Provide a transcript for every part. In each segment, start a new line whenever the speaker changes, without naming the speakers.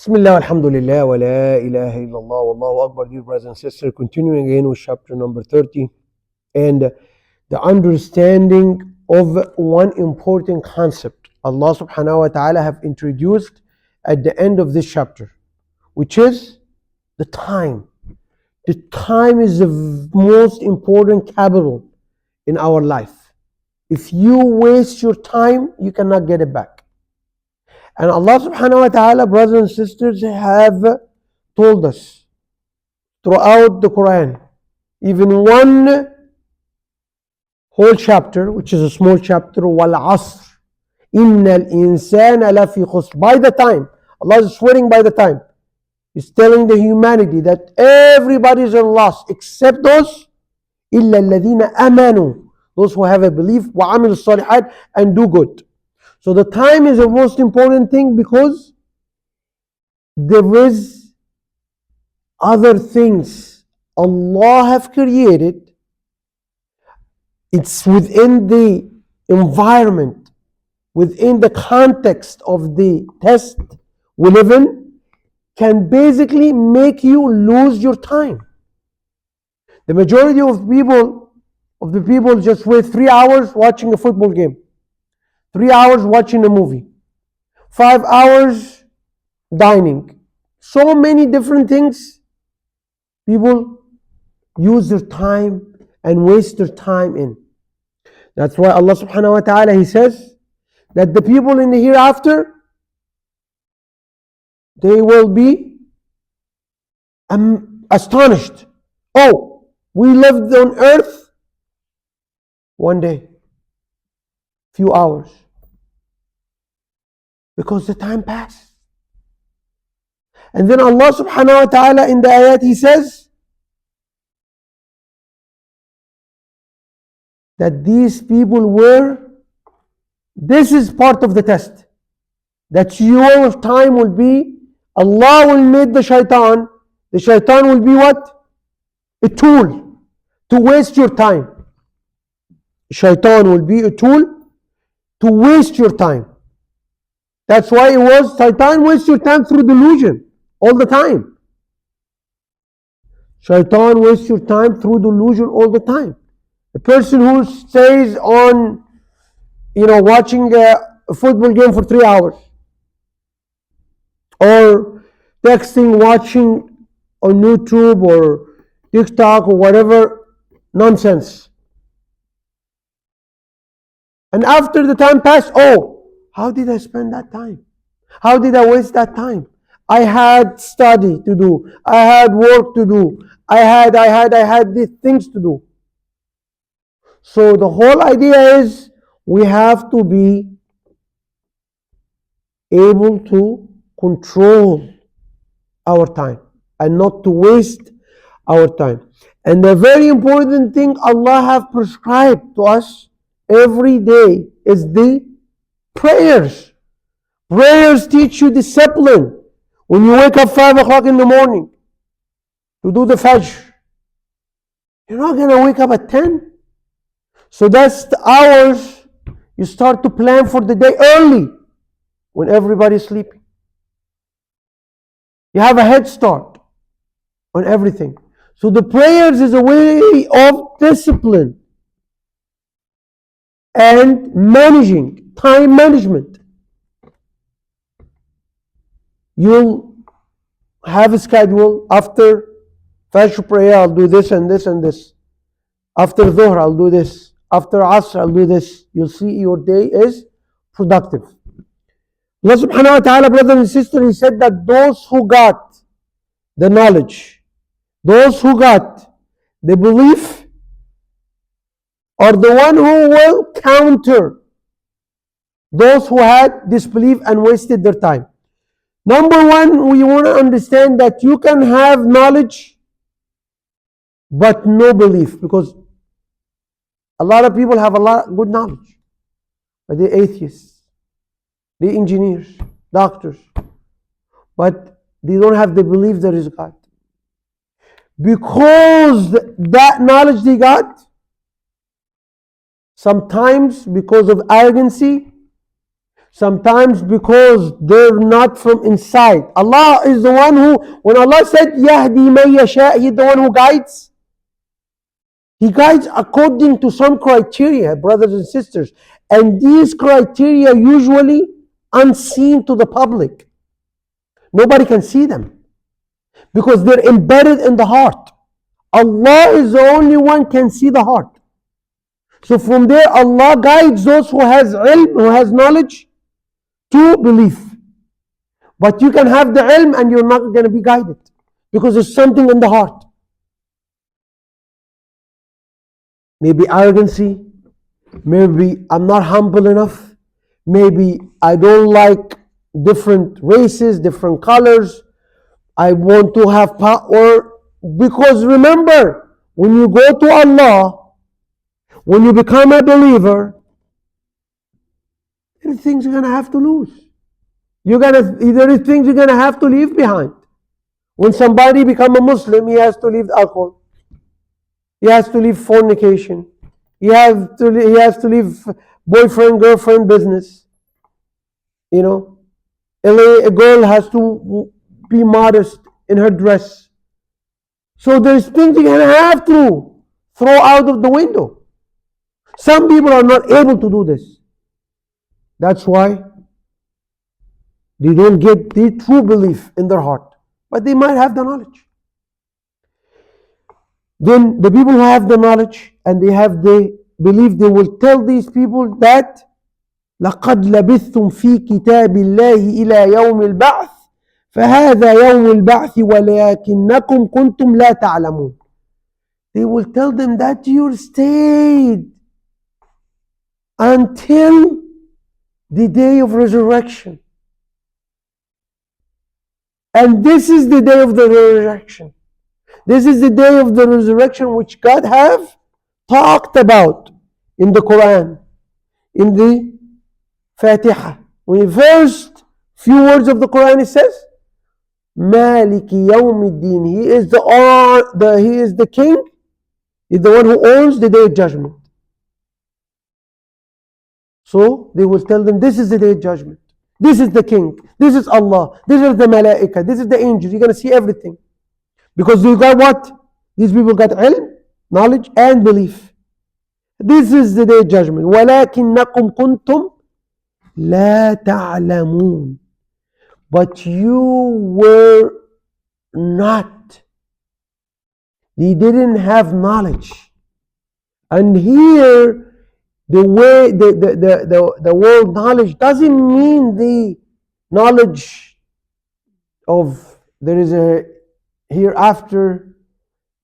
Bismillah, alhamdulillah, wa la ilaha illallah, wallahu akbar, dear brothers and sisters. Continuing again with chapter number 30 and the understanding of one important concept Allah subhanahu wa ta'ala have introduced at the end of this chapter, which is the time. The time is the most important capital in our life. If you waste your time, you cannot get it back. And Allah subhanahu wa ta'ala, brothers and sisters, have told us throughout the Quran, even one whole chapter, which is a small chapter, wal asr, innal insana lafi khusr. By the time, Allah is swearing by the time. He's telling the humanity that everybody is in loss except those illa alladhina amanu, those who have a belief, wa amil salihat, and do good. So the time is the most important thing because there is other things Allah have created. It's within the environment, within the context of the test we live in, can basically make you lose your time. The majority of the people just waste 3 hours watching a football game, 3 hours watching a movie, 5 hours dining. So many different things people use their time and waste their time in. That's why Allah subhanahu wa ta'ala, He says that the people in the hereafter, they will be astonished. Oh, we lived on earth one day, few hours, because the time passed. And then Allah subhanahu wa ta'ala in the ayat, He says that these people this is part of the test, that your time will be, Allah will make the shaitan will be what? A tool to waste your time. Shaitan will be a tool to waste your time. That's why it was, shaitan wastes your time through delusion all the time. Shaitan wastes your time through delusion all the time. A person who stays on, watching a football game for 3 hours, or texting, watching on YouTube or TikTok or whatever nonsense. And after the time passed, oh, how did I spend that time? How did I waste that time? I had study to do. I had work to do. I had these things to do. So the whole idea is we have to be able to control our time and not to waste our time. And the very important thing Allah have prescribed to us every day is the prayers. Prayers teach you discipline. When you wake up 5 o'clock in the morning to do the Fajr, you're not going to wake up at 10. So that's the hours you start to plan for the day early when everybody's sleeping. You have a head start on everything. So the prayers is a way of discipline and managing, time management. You'll have a schedule. After Fajr prayer, I'll do this and this and this. After Dhuhr, I'll do this. After Asr, I'll do this. You'll see your day is productive. Allah subhanahu wa ta'ala, brothers and sisters, He said that those who got the knowledge, those who got the belief, are the one who will counter those who had disbelief and wasted their time. Number one, we want to understand that you can have knowledge but no belief, because a lot of people have a lot of good knowledge, but they're atheists, they're engineers, doctors, but they don't have the belief there is God. Because that knowledge they got, sometimes because of arrogancy, Sometimes because they're not from inside. Allah is the one who, when Allah said, Yahdi man yasha, He's the one who guides. He guides according to some criteria, brothers and sisters. And these criteria usually unseen to the public. Nobody can see them because they're embedded in the heart. Allah is the only one can see the heart. So from there, Allah guides those who has ilm, who has knowledge, to belief. But you can have the ilm and you're not going to be guided because there's something in the heart. Maybe arrogancy, maybe I'm not humble enough, maybe I don't like different races, different colors, I want to have power. Because remember, when you go to Allah, when you become a believer, there are things you're going to have to lose. There are things you're going to have to leave behind. When somebody become a Muslim, he has to leave alcohol. He has to leave fornication. He has to leave boyfriend, girlfriend business. You know, a girl has to be modest in her dress. So there's things you're going to have to throw out of the window. Some people are not able to do this. That's why they don't get the true belief in their heart. But they might have the knowledge. Then the people who have the knowledge and they have the belief, they will tell these people that لَقَدْ لَبِثْتُمْ فِي كِتَابِ اللَّهِ إِلَى يَوْمِ الْبَعْثِ فَهَذَا يَوْمُ الْبَعْثِ وَلَكِنَّكُمْ كُنْتُمْ لَا تَعْلَمُونَ. They will tell them that you stayed until the day of resurrection. And this is the day of the resurrection. This is the day of the resurrection which God have talked about in the Quran, in the Fatiha. When the first few words of the Quran it says, Maliki Yawmiddin. He is the king. He's the one who owns the day of judgment. So they will tell them, this is the day of judgment. This is the king. This is Allah. This is the malaika. This is the angels. You're going to see everything. Because you got what? These people got ilm, knowledge, and belief. This is the day of judgment. وَلَكِنَّكُمْ كُنْتُمْ لَا تَعْلَمُونَ. But you were not. They didn't have knowledge. And here, the word knowledge doesn't mean the knowledge of there is a hereafter,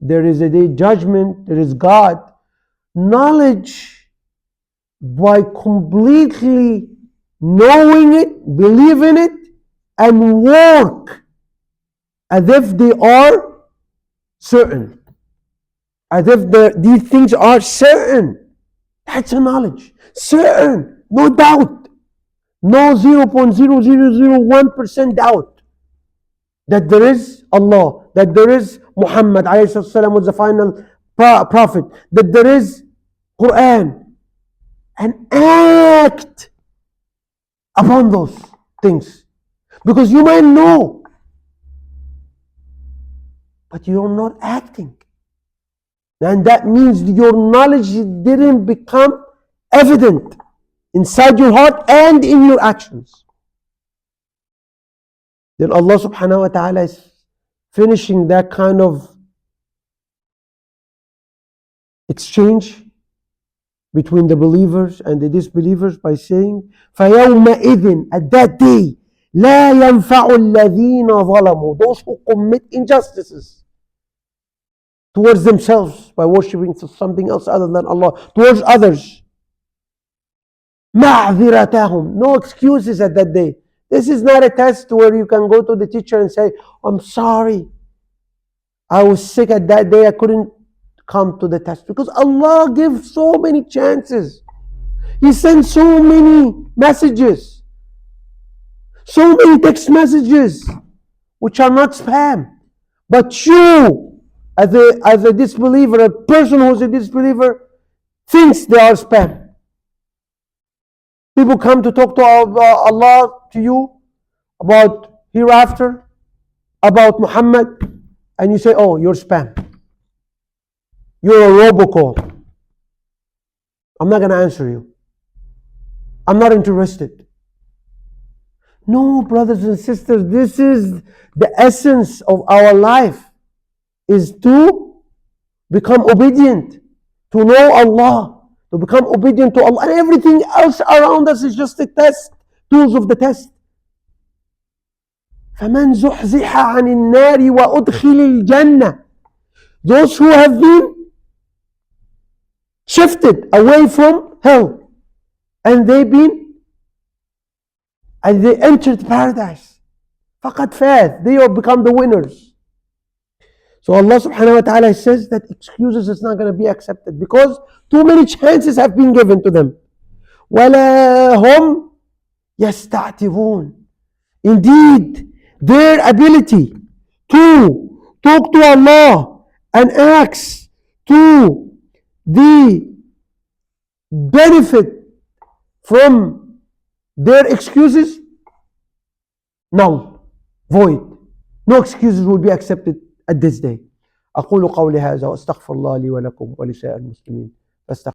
there is a day of judgment, there is God. Knowledge by completely knowing it, believing it, and work as if they are certain. As if these things are certain. That's a knowledge. Certain. No doubt. No 0.0001% doubt that there is Allah, that there is Muhammad ﷺ was the final prophet, that there is Quran, and act upon those things. Because you might know, but you're not acting. And that means your knowledge didn't become evident inside your heart and in your actions. Then Allah subhanahu wa ta'ala is finishing that kind of exchange between the believers and the disbelievers by saying, فَيَوْمَئِذٍ, at that day, لَا يَنْفَعُ الَّذِينَ ظَلَمُوا, those who commit injustices towards themselves by worshipping something else other than Allah, towards others, مَعْذِرَتَهُمْ, no excuses at that day. This is not a test where you can go to the teacher and say, I'm sorry, I was sick at that day, I couldn't come to the test. Because Allah gives so many chances. He sends so many messages, so many text messages, which are not spam. But you, as a disbeliever, a person who's a disbeliever, thinks they are spam. People come to talk to Allah to you about hereafter, about Muhammad, and you say, oh, you're spam. You're a robocall. I'm not going to answer you. I'm not interested. No, brothers and sisters, this is the essence of our life, is to become obedient, to know Allah, to become obedient to Allah. And everything else around us is just a test, tools of the test. فَمَنْ زُحْزِحَ عَنِ النَّارِ وَأُدْخِلِ الْجَنَّةِ. Those who have been shifted away from hell, and they entered paradise. فَقَدْ فَاز. They have become the winners. So Allah subhanahu wa ta'ala says that excuses is not going to be accepted because too many chances have been given to them. وَلَا هُمْ يَسْتَعْتِبُونَ. Indeed, their ability to talk to Allah and ask to the benefit from their excuses, null, void. No excuses will be accepted at this day. أقول قولي هذا وأستغفر الله لي ولكم ولسائر المسلمين.